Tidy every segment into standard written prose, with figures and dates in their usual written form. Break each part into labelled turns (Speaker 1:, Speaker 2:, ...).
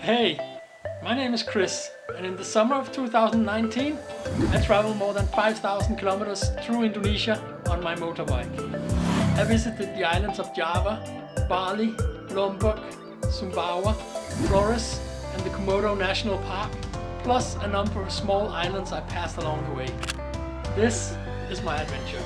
Speaker 1: Hey, my name is Chris, and in the summer of 2019 I traveled more than 5,000 kilometers through Indonesia on my motorbike. I visited the islands of Java, Bali, Lombok, Sumbawa, Flores and the Komodo National Park, plus a number of small islands I passed along the way. This is my adventure.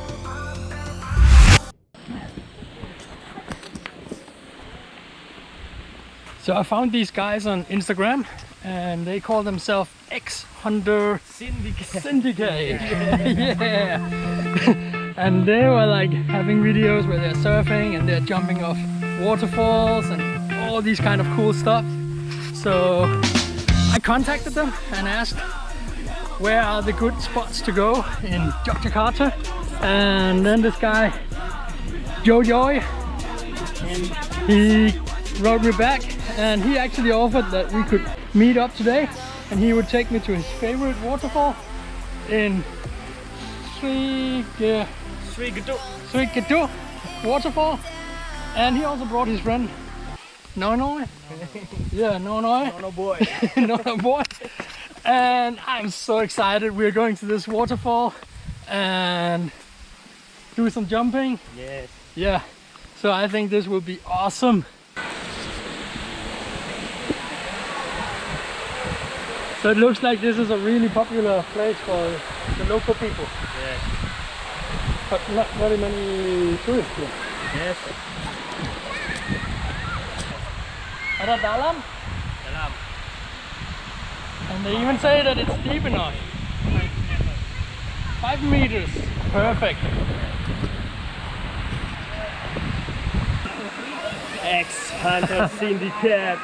Speaker 1: So I found these guys on Instagram and they call themselves X-Hunter Syndicate. Yeah. And they were like having videos where they're surfing and they're jumping off waterfalls and all these kind of cool stuff. So I contacted them and asked where are the good spots to go in Yogyakarta, and then this guy Joy, he wrote me back and he actually offered that we could meet up today and he would take me to his favorite waterfall in Srigadu waterfall, and he also brought his friend Nono. Yeah, Nono boy. Nono boy. And I'm so excited. We're going to this waterfall and do some jumping.
Speaker 2: Yes.
Speaker 1: Yeah. So I think this will be awesome. So it looks like this is a really popular place for the local people.
Speaker 2: Yes.
Speaker 1: But not very many tourists here.
Speaker 2: Yes.
Speaker 1: Ada dalam?
Speaker 2: Dalam.
Speaker 1: And they even say that it's deep enough. 5 meters. Perfect.
Speaker 2: X-Hunter Syndicate.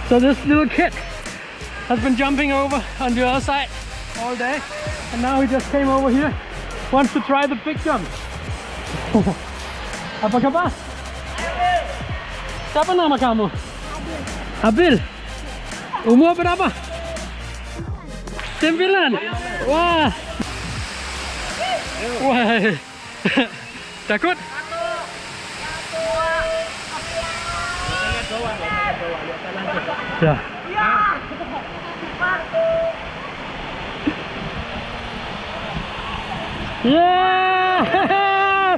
Speaker 1: So this little kid has been jumping over on the other side all day, and now he just came over here, wants to try the big jump. Apa kabar? Siapa nama kamu? Abil. Umur berapa? 9. Wah. Wah. Takut? Ya. Yeah!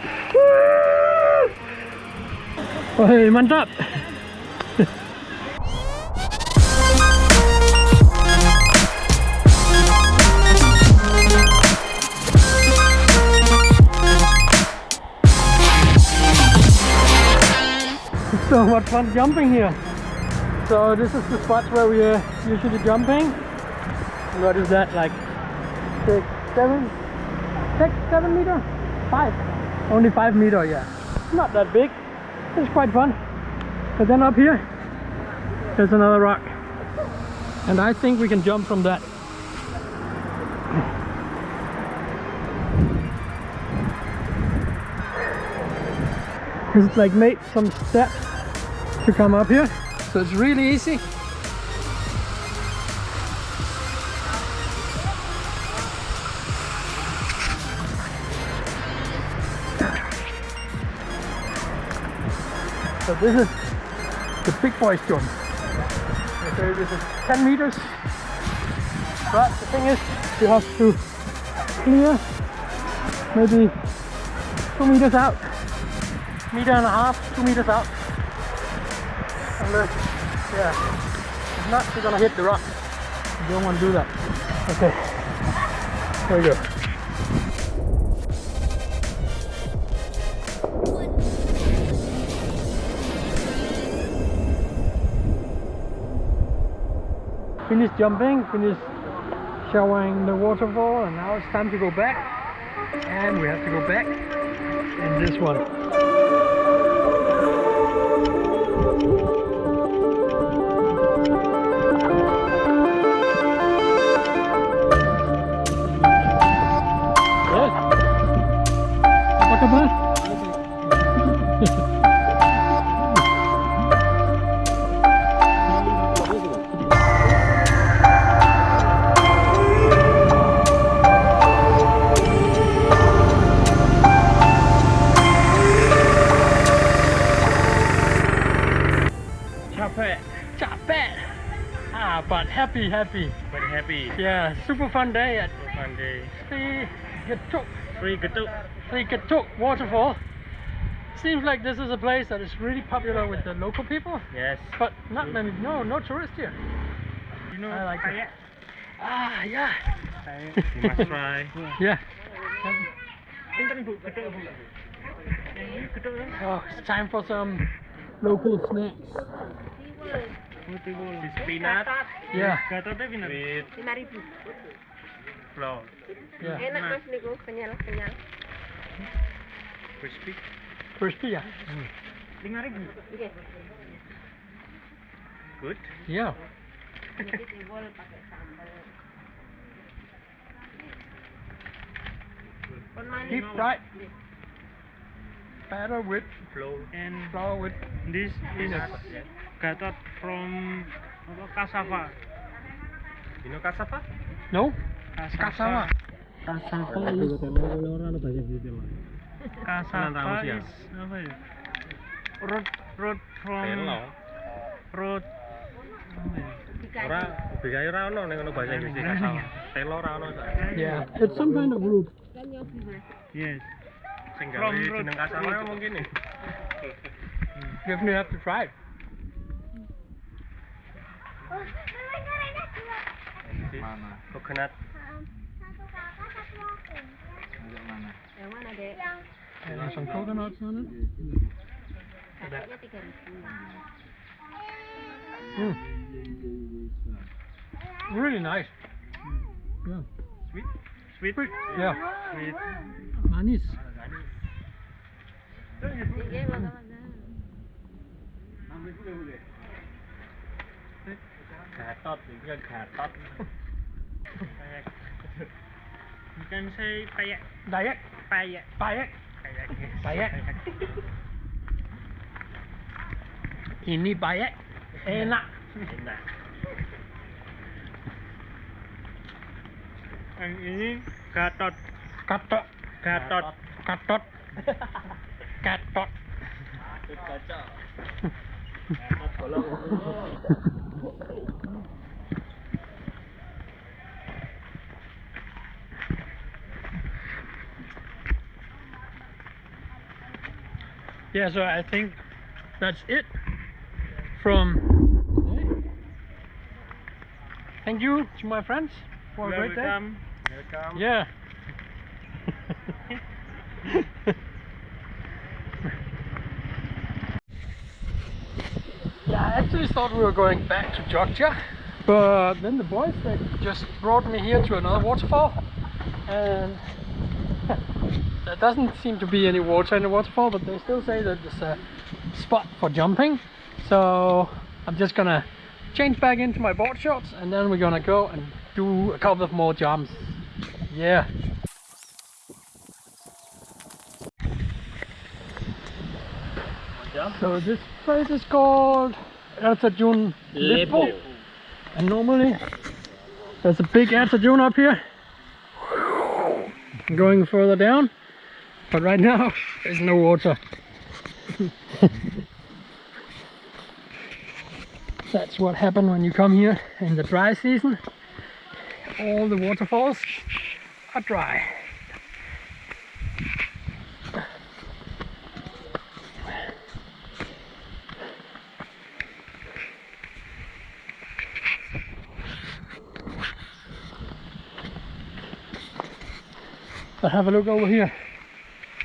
Speaker 1: Woi, mantap. So much fun jumping here. So this is the spot where we are usually jumping. What is that, like 6, 7 meter? 5. Only 5 meter, yeah. Not that big. It's quite fun. But then up here, there's another rock. And I think we can jump from that. It's like made some steps to come up here. So it's really easy. So this is the big boys jump. Okay, this is 10 meters. But the thing is, you have to clear maybe 2 meters out. 1.5 meters, 2 meters out. And yeah, if not, you're gonna hit the rock. You don't want to do that. Okay, here we go. finished jumping, finished showering the waterfall, and now it's time to go back. And we have to go back in this one. Yes. Apa kabar? Capek. But happy.
Speaker 2: Very happy.
Speaker 1: Yeah, super fun day at
Speaker 2: One day.
Speaker 1: Sri Getuk waterfall. Seems like this is a place that is really popular with the local people,
Speaker 2: Yes.
Speaker 1: but not many. No tourists here.
Speaker 2: You know,
Speaker 1: I like it.
Speaker 2: kayak.
Speaker 1: Yeah.
Speaker 2: You must try.
Speaker 1: Yeah.
Speaker 2: Pintar ibu, gedek ibu. Ini gedek ya.
Speaker 1: Oh, it's time for some local snacks.
Speaker 2: This peanut.
Speaker 1: Yeah.
Speaker 2: Gatotnya peanut. With
Speaker 3: 5.000.
Speaker 2: flour.
Speaker 1: Yeah.
Speaker 3: Enak mas niku, kenyal.
Speaker 2: Crispy.
Speaker 1: Crispy, yeah.
Speaker 2: 5.000.
Speaker 3: Nggih.
Speaker 2: Good.
Speaker 1: Yeah.
Speaker 3: Niki timbul pakai sambal. Pun manis.
Speaker 1: Deep fried. Batter with
Speaker 2: And
Speaker 1: flour with
Speaker 2: this is
Speaker 1: peanuts.
Speaker 2: gatot from cassava. You know cassava?
Speaker 1: No? Cassava.
Speaker 2: Cassava is apa ya? Root from root.
Speaker 3: Dikaji.
Speaker 2: ono ning ono bahasa Inggris cassava. Telo ora ono.
Speaker 1: Yeah. It's some kind of root.
Speaker 3: Kan nyobi mas.
Speaker 2: Yes. Sing gawe jeneng cassava mungkin nih.
Speaker 1: Definitely have to try it.
Speaker 2: Coconut.
Speaker 3: Yang mana dek?
Speaker 1: There's some coconuts on it.
Speaker 3: Katanya 3.000.
Speaker 1: Really nice. Yeah.
Speaker 2: Sweet.
Speaker 1: Yeah.
Speaker 2: Sweet.
Speaker 1: Manis.
Speaker 3: Nggih, mangga-mangga.
Speaker 2: Gatot, ini kan gatot. You can say payak.
Speaker 1: Dayak.
Speaker 2: Payak.
Speaker 1: Payak. Payak. Ini payak. Enak.
Speaker 2: Enak. Yang ini gatot.
Speaker 1: Katot.
Speaker 2: Gatot.
Speaker 1: Katot. Katot. Yeah, so I think that's it from today. Thank you to my friends for a great day.
Speaker 2: Welcome.
Speaker 1: Yeah. Yeah, I actually thought we were going back to Yogyakarta, but then the boys, they just brought me here to another waterfall, and there doesn't seem to be any water in the waterfall, but they still say that there's a spot for jumping. So I'm just gonna change back into my board shorts, and then we're gonna go and do a couple of more jumps. Yeah. So this place is called Ertajun Lippo, and normally there's a big Ertajun up here going further down, but right now there's no water. That's what happens when you come here in the dry season. All the waterfalls are dry. But have a look over here.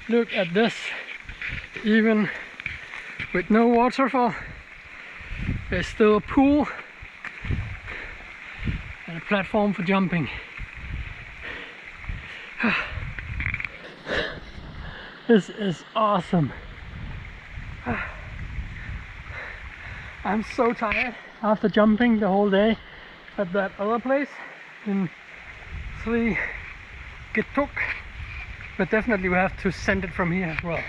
Speaker 1: Look at this. Even with no waterfall, there's still a pool platform for jumping. This is awesome. I'm so tired after jumping the whole day at that other place in Yogyakarta, but definitely we have to send it from here as well.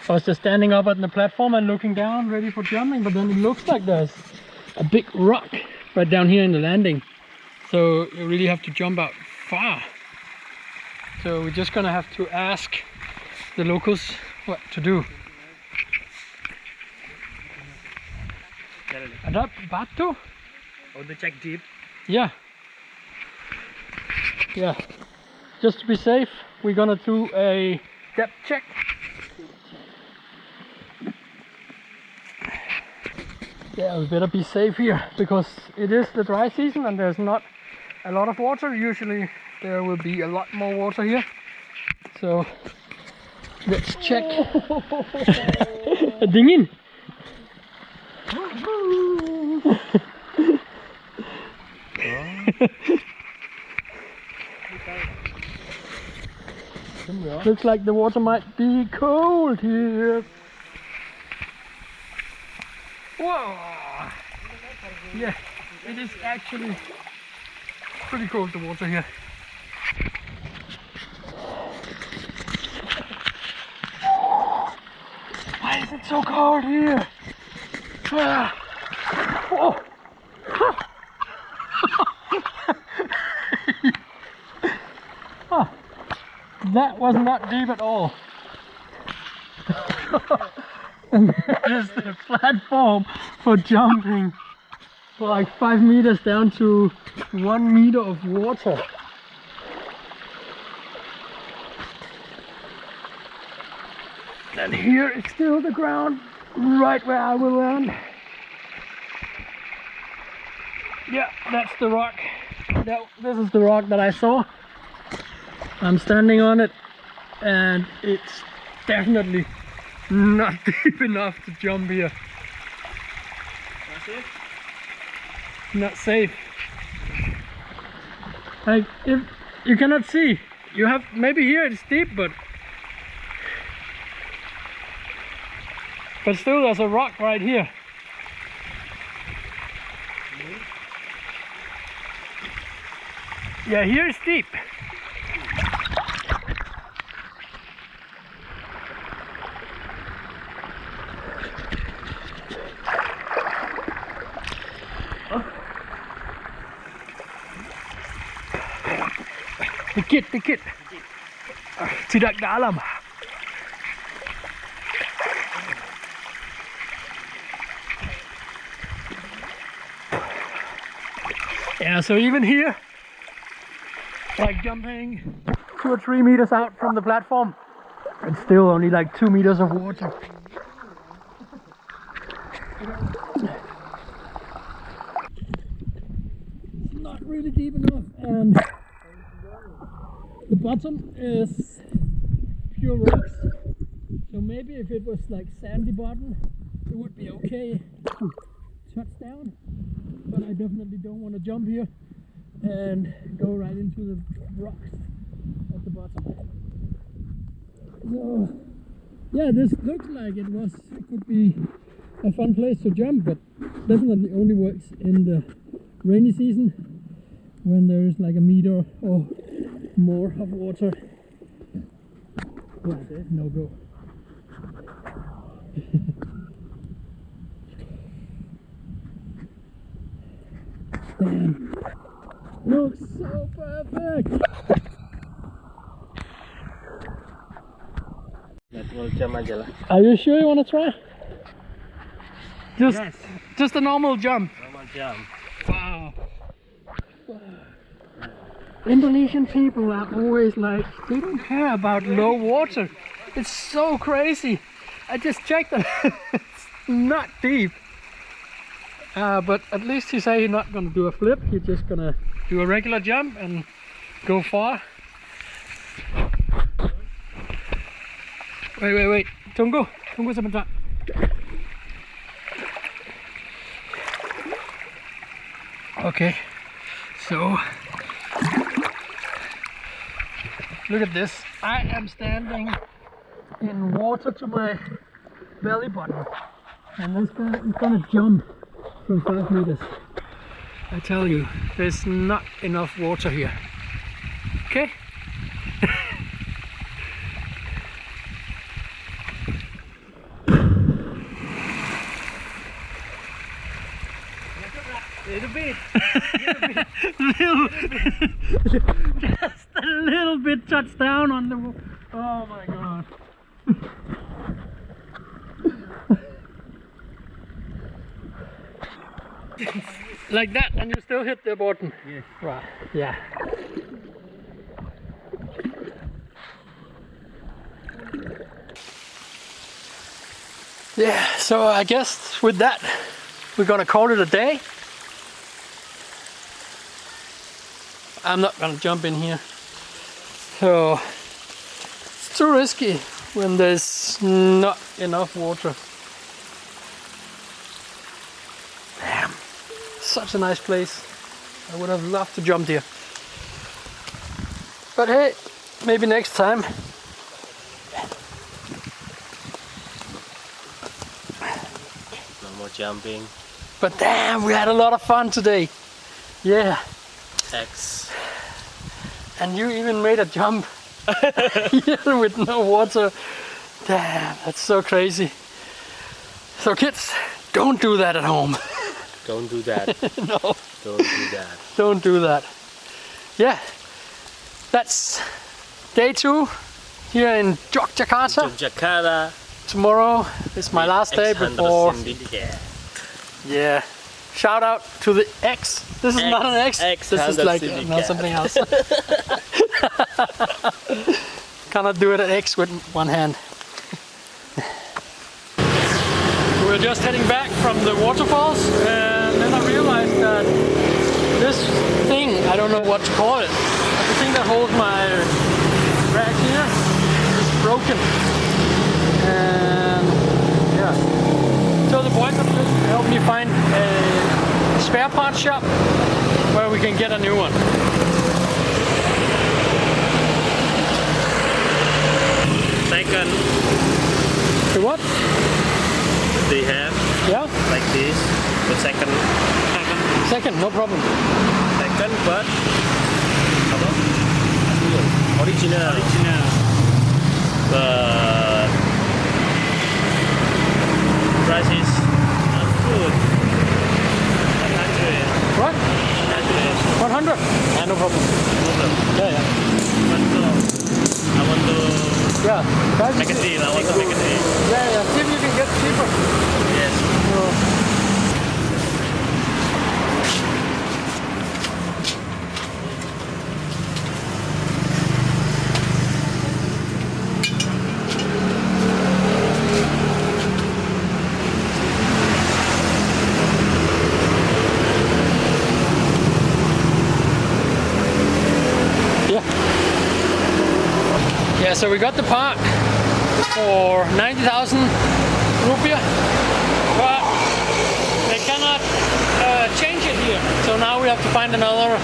Speaker 1: I was just standing up on the platform and looking down, ready for jumping, but then it looks like there's a big rock right down here in the landing. So you really have to jump out far. So we're just gonna have to ask the locals what to do. Ada batu?
Speaker 2: Oh, the check deep.
Speaker 1: Yeah. Yeah. Just to be safe, we're gonna do a depth check. Yeah, we better be safe here because it is the dry season and there's not a lot of water. Usually there will be a lot more water here. So let's check. Dingin. Looks like the water might be cold here. Whoa! Yeah, it is actually pretty cold, the water here. Why is it so cold here? Ah. Whoa! Oh, that was not deep at all. And that is the platform for jumping, like 5 meters down to 1 meter of water. And here is still the ground, right where I will land. Yeah, that's the rock. This is the rock that I saw. I'm standing on it, and it's definitely not deep enough to jump here.
Speaker 2: Not safe?
Speaker 1: Not safe. Like, if you cannot see, you have, maybe here it's deep, but still there's a rock right here. Yeah, here it's deep. Dikit. Tidak dalam. Yeah, so even here, like jumping 2 or 3 meters out from the platform, it's still only like 2 meters of water. It's not really deep enough, and the bottom is pure rocks. So maybe if it was like sandy bottom, it would be okay to touch down. But I definitely don't want to jump here and go right into the rocks at the bottom. So yeah, this looks like it could be a fun place to jump, but definitely only works in the rainy season when there is like a meter or more of water. Yeah, no go. Damn. Looks so perfect. Are you sure you want to try? Just a normal jump.
Speaker 2: Normal jump.
Speaker 1: Wow. Indonesian people are always like, they don't care about low water. It's so crazy. I just checked and it's not deep. But at least he said he's not gonna do a flip. He's just gonna do a regular jump and go far. Wait. Tunggu sebentar. Okay, so look at this. I am standing in water to my belly button, and it's gonna jump from 5 meters. I tell you, there's not enough water here. Okay.
Speaker 2: Little bit.
Speaker 1: Just a little bit touched down on the. Oh my god. Like that, and you still hit the button.
Speaker 2: Yes.
Speaker 1: Right. Yeah. Yeah. So I guess with that, we're gonna call it a day. I'm not gonna jump in here. So it's too risky when there's not enough water. Damn, such a nice place. I would have loved to jump here. But hey, maybe next time.
Speaker 2: No more jumping.
Speaker 1: But damn, we had a lot of fun today. Yeah.
Speaker 2: X.
Speaker 1: And you even made a jump here with no water. Damn, that's so crazy. So kids, don't do that at home.
Speaker 2: Don't do that.
Speaker 1: No,
Speaker 2: Don't do that.
Speaker 1: don't do that. Yeah, that's day 2 here in Yogyakarta.
Speaker 2: Yogyakarta.
Speaker 1: Tomorrow is my last day before.
Speaker 2: Syndicate.
Speaker 1: Yeah. Shout out to the X. This is not an X. This is like
Speaker 2: Syndicate.
Speaker 1: something else. Cannot do it at X with one hand. We're just heading back from the waterfalls, and then I realized that this thing, I don't know what to call it, but the thing that holds my rack here is broken. And yeah. So the boys have just helped me find a spare parts shop where we can get a new one.
Speaker 2: Second,
Speaker 1: The what?
Speaker 2: they have
Speaker 1: Yeah?
Speaker 2: like this. The second,
Speaker 1: Second, no problem.
Speaker 2: but original. But price is not good. 100.
Speaker 1: What?
Speaker 2: 100.
Speaker 1: 100? Yeah, no problem. Yeah.
Speaker 2: I want to
Speaker 1: Yeah. Guys,
Speaker 2: make a deal. I want to make a deal.
Speaker 1: Yeah. See if you can get cheaper.
Speaker 2: Yes.
Speaker 1: Yeah, so we got the part for 90,000 rupiah, but they cannot change it here. So now we have to find another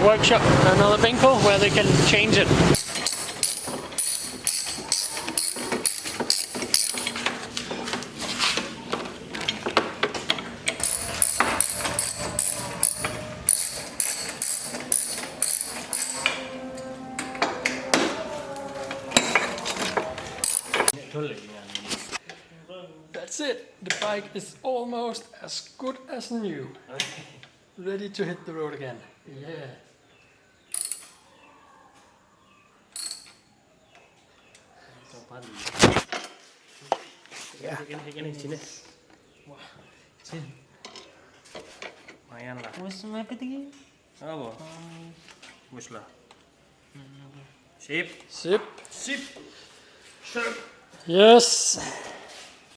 Speaker 1: workshop, another bengkel where they can change it. That's it. The bike is almost as good as new. Ready to hit the road again. Yeah.
Speaker 2: Ini sini. Wah, sini. Lumayan lah.
Speaker 4: Wes marketing.
Speaker 2: Apa? Wes lah. Sip.
Speaker 1: Sip.
Speaker 2: Sip.
Speaker 1: Yes.